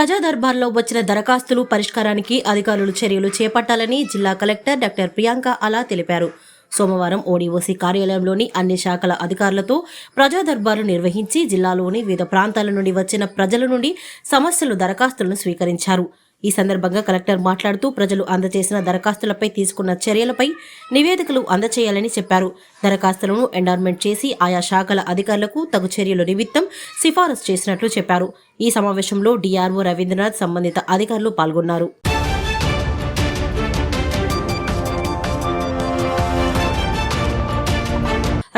ప్రజా దర్బార్లో వచ్చిన దరఖాస్తులు పరిష్కారానికి అధికారులు చర్యలు చేపట్టాలని జిల్లా కలెక్టర్ డాక్టర్ ప్రియాంక అలా తెలిపారు. సోమవారం ఓడీఓసీ కార్యాలయంలోని అన్ని శాఖల అధికారులతో ప్రజా దర్బారు నిర్వహించి జిల్లాలోని వివిధ ప్రాంతాల నుండి వచ్చిన ప్రజల నుండి సమస్యలు దరఖాస్తులను స్వీకరించారు. ఈ సందర్భంగా కలెక్టర్ మాట్లాడుతూ ప్రజలు అందజేసిన దరఖాస్తులపై తీసుకున్న చర్యలపై నివేదికలు అందజేయాలని చెప్పారు. దరఖాస్తులను ఎండార్మెంట్ చేసి ఆయా శాఖల అధికారులకు తగు చర్యలు నిమిత్తం సిఫారసు చేసినట్లు చెప్పారు. ఈ సమావేశంలో డిఆర్ఓ రవీంద్రనాథ్ సంబంధిత అధికారులు పాల్గొన్నారు.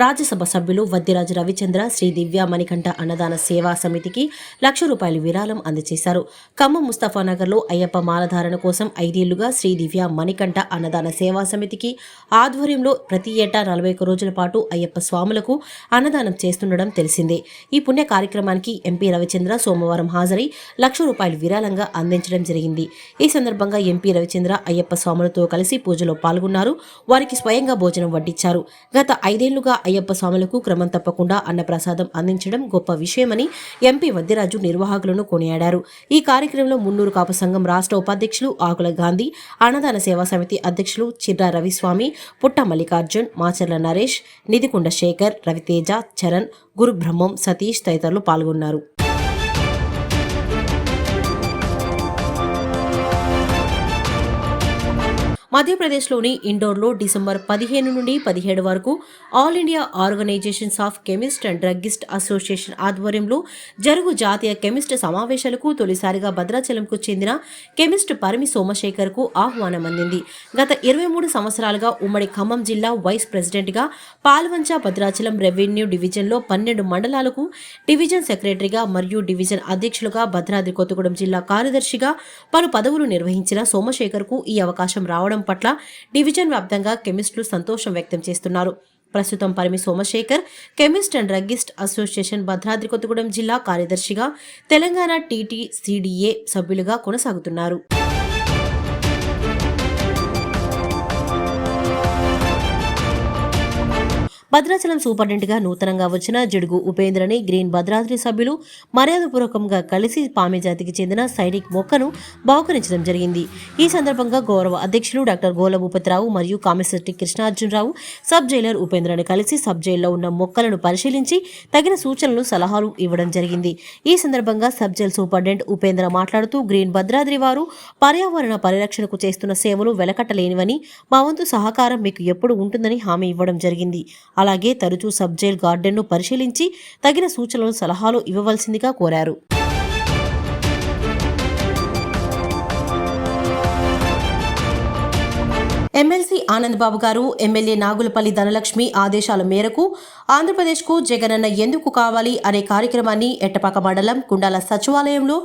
రాజ్యసభ సభ్యులు వద్దిరాజు రవిచంద్ర శ్రీ దివ్య మణికంఠ అన్నదాన సేవా సమితికి ₹1,00,000 విరాళం అందజేశారు. ఖమ్మం ముస్తఫానగర్లో అయ్యప్ప మాలధారణ కోసం 5 ఏళ్లుగా శ్రీ దివ్య మణికంఠ అన్నదాన సేవా సమితికి ఆధ్వర్యంలో ప్రతి ఏటా 41 రోజుల పాటు అయ్యప్ప స్వాములకు అన్నదానం చేస్తుండడం తెలిసిందే. ఈ పుణ్య కార్యక్రమానికి ఎంపీ రవిచంద్ర సోమవారం హాజరై ₹1,00,000 విరాళంగా అందించడం జరిగింది. ఈ సందర్భంగా ఎంపీ రవిచంద్ర అయ్యప్ప స్వాములతో కలిసి పూజలో పాల్గొన్నారు. వారికి స్వయంగా భోజనం వడ్డించారు. గత 5 ఏళ్లుగా అయ్యప్ప స్వాములకు క్రమం తప్పకుండా అన్నప్రసాదం అందించడం గొప్ప విషయమని ఎంపీ వద్దిరాజు నిర్వాహకులను కొనియాడారు. ఈ కార్యక్రమంలో మున్నూరు కాపు సంఘం రాష్ట్ర ఉపాధ్యక్షులు ఆకుల గాంధీ, అన్నదాన సేవా సమితి అధ్యక్షులు చిర్రా రవిస్వామి, పుట్ట మల్లికార్జున్, మాచర్ల నరేష్, నిధికొండ శేఖర్, రవితేజ, చరణ్, గురుబ్రహ్మం, సతీష్ తదితరులు పాల్గొన్నారు. మధ్యప్రదేశ్లోని ఇండోర్లో డిసెంబర్ 15 నుండి 17 వరకు all India organisations of chemist and druggist association ఆధ్వర్యంలో జరుగు జాతీయ కెమిస్ట్ సమావేశాలకు తొలిసారిగా భద్రాచలంకు చెందిన కెమిస్ట్ పరిమి సోమశేఖర్కు ఆహ్వానం అందింది. గత 23 సంవత్సరాలుగా ఉమ్మడి ఖమ్మం జిల్లా వైస్ ప్రెసిడెంట్గా, పాల్వంచ భద్రాచలం రెవెన్యూ డివిజన్లో 12 మండలాలకు డివిజన్ సెక్రటరీగా మరియు డివిజన్ అధ్యక్షులుగా, భద్రాద్రి కొత్తగూడెం జిల్లా కార్యదర్శిగా పలు పదవులు నిర్వహించిన సోమశేఖర్కు ఈ అవకాశం రావడం పట్ల డివిజన్ వ్యాప్తంగా కెమిస్టులు సంతోషం వ్యక్తం చేస్తున్నారు. ప్రస్తుతం Parimi Somashekar chemist and druggist association Bhadradri Kothagudem జిల్లా కార్యదర్శిగా, తెలంగాణ టీటీసీడీఏ సభ్యులుగా కొనసాగుతున్నారు. భద్రాచలం సూపరింటెండెంట్గా నూతనంగా వచ్చిన జిడుగు ఉపేంద్రని గ్రీన్ భద్రాద్రి సభ్యులు మర్యాదపూర్వకంగా కలిసి పామె జాతికి చెందిన సైనిక్ మొక్కను బహుకరించడం జరిగింది. ఈ సందర్భంగా గౌరవ అధ్యక్షులు డాక్టర్ గోల భూపతిరావు మరియు కామిశెట్టి కృష్ణార్జునరావు సబ్ జైలర్ ఉపేంద్రని కలిసి సబ్ జైల్లో ఉన్న మొక్కలను పరిశీలించి తగిన సూచనలు, సలహాలు ఇవ్వడం జరిగింది. ఈ సందర్భంగా సబ్ జైల్ సూపరింటెండెంట్ ఉపేంద్ర మాట్లాడుతూ గ్రీన్ భద్రాద్రి వారు పర్యావరణ పరిరక్షణకు చేస్తున్న సేవలు వెలకట్టలేనివని, మా వంతు సహకారం మీకు ఎప్పుడు ఉంటుందని హామీ ఇవ్వడం జరిగింది. అలాగే తరచూ సబ్ జైల్ గార్డెన్ను పరిశీలించి తగిన సూచనలు, సలహాలు ఇవ్వవలసిందిగా కోరారు. ఎమ్మెల్సీ ఆనంద్ బాబు గారు, ఎమ్మెల్యే నాగులపల్లి ధనలక్ష్మి ఆదేశాల మేరకు ఆంధ్రప్రదేశ్కు జగనన్న ఎందుకు కావాలి అనే కార్యక్రమాన్ని ఎట్టపాక మండలం గుండాల సచివాలయంలో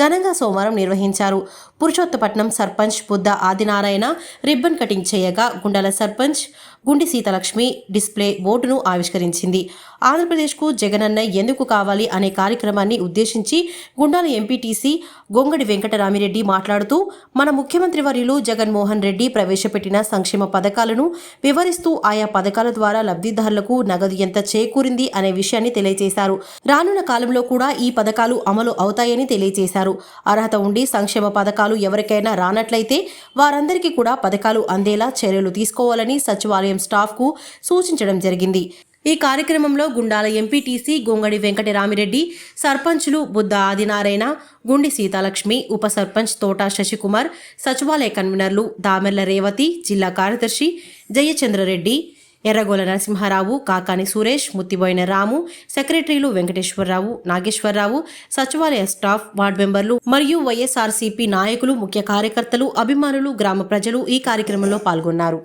ఘనంగా సోమవారం నిర్వహించారు. పురుషోత్తపట్నం సర్పంచ్ బుద్ధ ఆదినారాయణ రిబ్బన్ కటింగ్ చేయగా గుండాల సర్పంచ్ గుండి సీతలక్ష్మి డిస్ప్లే బోర్డును ఆవిష్కరించింది. ఆంధ్రప్రదేశ్కు జగనన్న ఎందుకు కావాలి అనే కార్యక్రమాన్ని ఉద్దేశించి గుండాల ఎంపీటీసీ గొంగడి వెంకటరామిరెడ్డి మాట్లాడుతూ, మన ముఖ్యమంత్రి వర్యులు జగన్మోహన్ రెడ్డి ప్రవేశపెట్టిన సంక్షేమ పథకాలను వివరిస్తూ ఆయా పథకాల ద్వారా లబ్ధిదారులకు నగదు ఎంత చేకూరింది అనే విషయాన్ని తెలియజేశారు. రానున్న కాలంలో కూడా ఈ పథకాలు అమలు అవుతాయని తెలియజేశారు. అర్హత ఉండి సంక్షేమ పథకాలు ఎవరికైనా రానట్లయితే వారందరికీ కూడా పథకాలు అందేలా చర్యలు తీసుకోవాలని సచివాలయం స్టాఫ్కు సూచించడం జరిగింది. ఈ కార్యక్రమంలో గుండాల ఎంపీటీసీ గొంగడి వెంకటరామిరెడ్డి, సర్పంచులు బుద్ధ ఆదినారాయణ, గుండి సీతాలక్ష్మి, ఉప సర్పంచ్ తోటా శశికుమార్, సచివాలయ కన్వీనర్లు దామెర్ల రేవతి, జిల్లా కార్యదర్శి జయచంద్రరెడ్డి, ఎర్రగోల నరసింహారావు, కాకాని సురేష్, ముత్తిబోయిన రాము, సెక్రటరీలు వెంకటేశ్వరరావు, నాగేశ్వరరావు, సచివాలయ స్టాఫ్, వార్డు మెంబర్లు మరియు వైఎస్ఆర్సీపీ నాయకులు, ముఖ్య కార్యకర్తలు, అభిమానులు, గ్రామ ప్రజలు ఈ కార్యక్రమంలో పాల్గొన్నారు.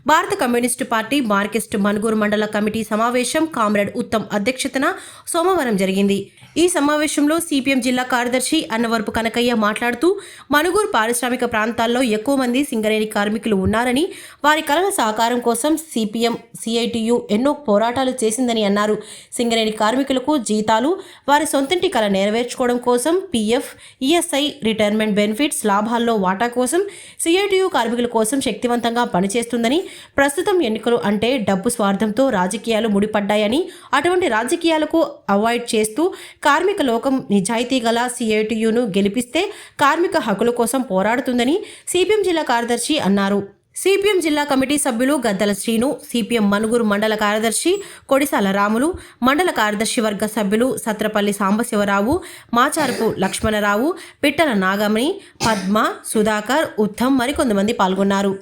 భారత కమ్యూనిస్టు పార్టీ మార్కిస్ట్ మనుగూరు మండల కమిటీ సమావేశం కామ్రేడ్ ఉత్తమ్ అధ్యక్షతన సోమవారం జరిగింది. ఈ సమావేశంలో సిపిఎం జిల్లా కార్యదర్శి అన్నవరపు కనకయ్య మాట్లాడుతూ మణుగూరు పారిశ్రామిక ప్రాంతాల్లో ఎక్కువ మంది సింగరేణి కార్మికులు ఉన్నారని వారి కలల సహకారం కోసం సిపిఎం సిఐటియు ఎన్నో పోరాటాలు చేసిందని అన్నారు. సింగరేణి కార్మికులకు జీతాలు, వారి సొంతింటి కల నెరవేర్చుకోవడం కోసం పిఎఫ్, ఈఎస్ఐ, రిటైర్మెంట్ బెనిఫిట్స్, లాభాల్లో వాటా కోసం సిఐటియు కార్మికుల కోసం శక్తివంతంగా పనిచేస్తుందని, ప్రస్తుతం ఎన్నికలు అంటే డబ్బు స్వార్థంతో రాజకీయాలు ముడిపడ్డాయని, అటువంటి రాజకీయాలకు అవాయిడ్ చేస్తూ కార్మిక లోకం నిజాయితీ గల సిఐటియును గెలిపిస్తే కార్మిక హక్కుల కోసం పోరాడుతుందని సిపిఎం జిల్లా కార్యదర్శి అన్నారు. సిపిఎం జిల్లా కమిటీ సభ్యులు గద్దల శ్రీను, సిపిఎం మణుగూరు మండల కార్యదర్శి కొడిసాల రాములు, మండల కార్యదర్శి వర్గ సభ్యులు సత్రపల్లి సాంబశివరావు, మాచారపు లక్ష్మణరావు, పిట్టల నాగమణి, పద్మ, సుధాకర్, ఉత్తమ్ మరికొంతమంది పాల్గొన్నారు.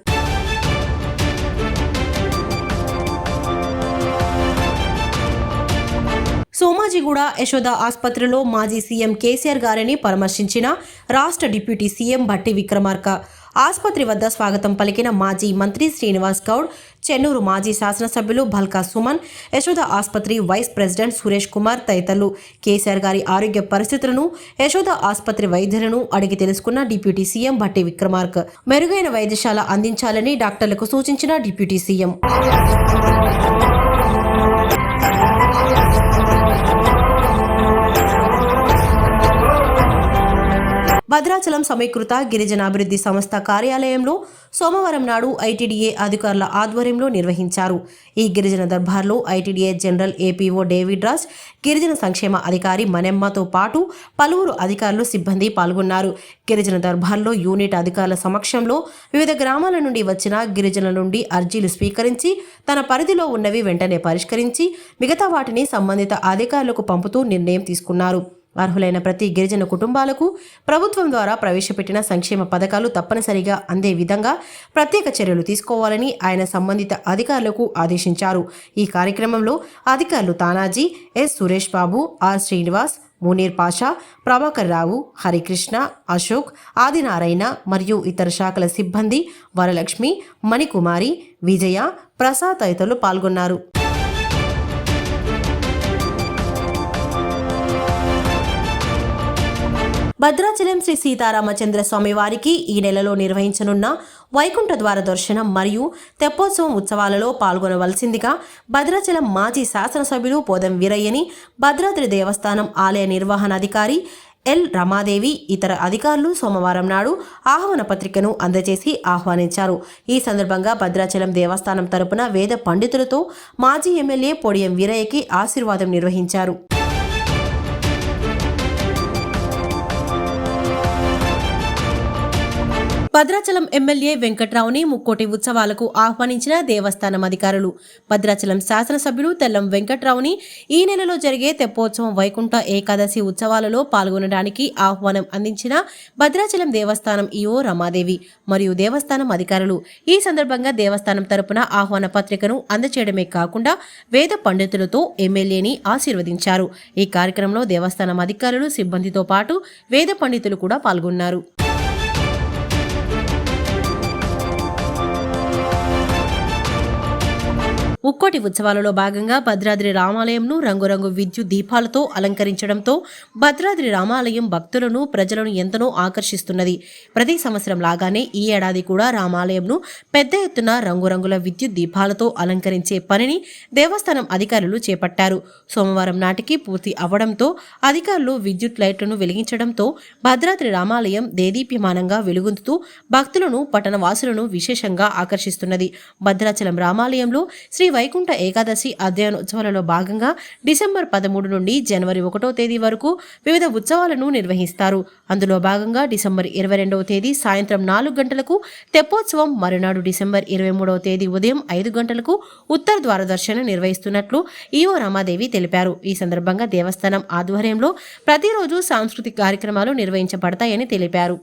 సోమాజిగూడ యశోద ఆసుపత్రిలో మాజీ సీఎం కేసీఆర్ గారిని పరామర్శించిన రాష్ట్ర డిప్యూటీ సీఎం భట్టి విక్రమార్క. ఆసుపత్రి వద్ద స్వాగతం పలికిన మాజీ మంత్రి శ్రీనివాస్ గౌడ్, చెన్నూరు మాజీ శాసనసభ్యులు భల్కా సుమన్, యశోద ఆసుపత్రి వైస్ ప్రెసిడెంట్ సురేష్ కుమార్ తదితరులు కేసీఆర్ గారి ఆరోగ్య పరిస్థితులను, యశోద ఆసుపత్రి వైద్యులను అడిగి తెలుసుకున్న డిప్యూటీ సీఎం భట్టి విక్రమార్క. మెరుగైన వైద్యశాల అందించాలని డాక్టర్లకు సూచించిన డిప్యూటీ సీఎం. భద్రాచలం సమీకృత గిరిజనాభివృద్ధి సంస్థ కార్యాలయంలో సోమవారం నాడు ఐటీడీఏ అధికారుల ఆధ్వర్యంలో నిర్వహించారు. ఈ గిరిజన దర్బార్లో ITDA general APO David Raj, గిరిజన సంక్షేమ అధికారి మణెమ్మతో పాటు పలువురు అధికారులు, సిబ్బంది పాల్గొన్నారు. గిరిజన దర్బార్లో యూనిట్ అధికారుల సమక్షంలో వివిధ గ్రామాల నుండి వచ్చిన గిరిజనుల నుండి అర్జీలు స్వీకరించి తన పరిధిలో ఉన్నవి వెంటనే పరిష్కరించి మిగతా వాటిని సంబంధిత అధికారులకు పంపుతూ నిర్ణయం తీసుకున్నారు. అర్హులైన ప్రతి గిరిజన కుటుంబాలకు ప్రభుత్వం ద్వారా ప్రవేశపెట్టిన సంక్షేమ పథకాలు తప్పనిసరిగా అందే విధంగా ప్రత్యేక చర్యలు తీసుకోవాలని ఆయన సంబంధిత అధికారులకు ఆదేశించారు. ఈ కార్యక్రమంలో అధికారులు తానాజీ, ఎస్ సురేష్ బాబు, ఆర్ శ్రీనివాస్, మునీర్ పాషా, ప్రభాకర్ రావు, హరికృష్ణ, అశోక్, ఆదినారాయణ మరియు ఇతర శాఖల సిబ్బంది, వరలక్ష్మి, మణికుమారి, విజయ, ప్రసాద్ తదితరులు పాల్గొన్నారు. భద్రాచలం శ్రీ సీతారామచంద్ర స్వామి వారికి ఈ నెలలో నిర్వహించనున్న వైకుంఠ ద్వార దర్శనం మరియు తెప్పోత్సవం ఉత్సవాలలో పాల్గొనవలసిందిగా భద్రాచలం మాజీ శాసనసభ్యులు పోదెం వీరయ్యని భద్రాద్రి దేవస్థానం ఆలయ నిర్వహణాధికారి ఎల్ రమాదేవి, ఇతర అధికారులు సోమవారం నాడు ఆహ్వాన పత్రికను అందజేసి ఆహ్వానించారు. ఈ సందర్భంగా భద్రాచలం దేవస్థానం తరపున వేద పండితులతో మాజీ ఎమ్మెల్యే పోడియం వీరయ్యకి ఆశీర్వాదం నిర్వహించారు. భద్రాచలం ఎమ్మెల్యే వెంకట్రావుని ముక్కోటి ఉత్సవాలకు ఆహ్వానించిన దేవస్థానం అధికారులు. భద్రాచలం శాసనసభ్యులు తెల్లం వెంకట్రావుని ఈ నెలలో జరిగే తెప్పోత్సవం వైకుంఠ ఏకాదశి ఉత్సవాలలో పాల్గొనడానికి ఆహ్వానం అందించిన భద్రాచలం దేవస్థానం ఈవో రమాదేవి మరియు దేవస్థానం అధికారులు. ఈ సందర్భంగా దేవస్థానం తరపున ఆహ్వాన పత్రికను అందచేయడమే కాకుండా వేద పండితులతో ఎమ్మెల్యేని ఆశీర్వదించారు. ఈ కార్యక్రమంలో దేవస్థానం అధికారులు, సిబ్బందితో పాటు వేద పండితులు కూడా పాల్గొన్నారు. ముక్కోటి ఉత్సవాలలో భాగంగా భద్రాద్రి రామాలయంను రంగురంగు విద్యుత్ దీపాలతో అలంకరించడంతో భద్రాద్రి రామాలయం భక్తులను, ప్రజలను ఎంతనో ఆకర్షిస్తున్నది. ప్రతి సంవత్సరం లాగానే ఈ ఏడాది కూడా రామాలయంను పెద్ద ఎత్తున రంగురంగుల విద్యుత్ దీపాలతో అలంకరించే పనిని దేవస్థానం అధికారులు చేపట్టారు. సోమవారం నాటికి పూర్తి అవ్వడంతో అధికారులు విద్యుత్ లైట్లను వెలిగించడంతో భద్రాద్రి రామాలయం దేదీప్యమానంగా వెలుగొందుతూ భక్తులను, పట్టణవాసులను విశేషంగా ఆకర్షిస్తున్నది. భద్రాచలం రామాలయంలో శ్రీ వైకుంఠ ఏకాదశి అధ్యయనోత్సవాలలో భాగంగా డిసెంబర్ 13 నుండి జనవరి 1వ తేదీ వరకు వివిధ ఉత్సవాలను నిర్వహిస్తారు. అందులో భాగంగా డిసెంబర్ 22వ తేదీ సాయంత్రం 4 గంటలకు తెప్పోత్సవం, మరునాడు డిసెంబర్ 23వ తేదీ ఉదయం 5 గంటలకు ఉత్తర ద్వార దర్శనం నిర్వహిస్తున్నట్లు ఈవో రమాదేవి తెలిపారు. ఈ సందర్భంగా దేవస్థానం ఆధ్వర్యంలో ప్రతిరోజు సాంస్కృతిక కార్యక్రమాలు నిర్వహించబడతాయని తెలిపారు.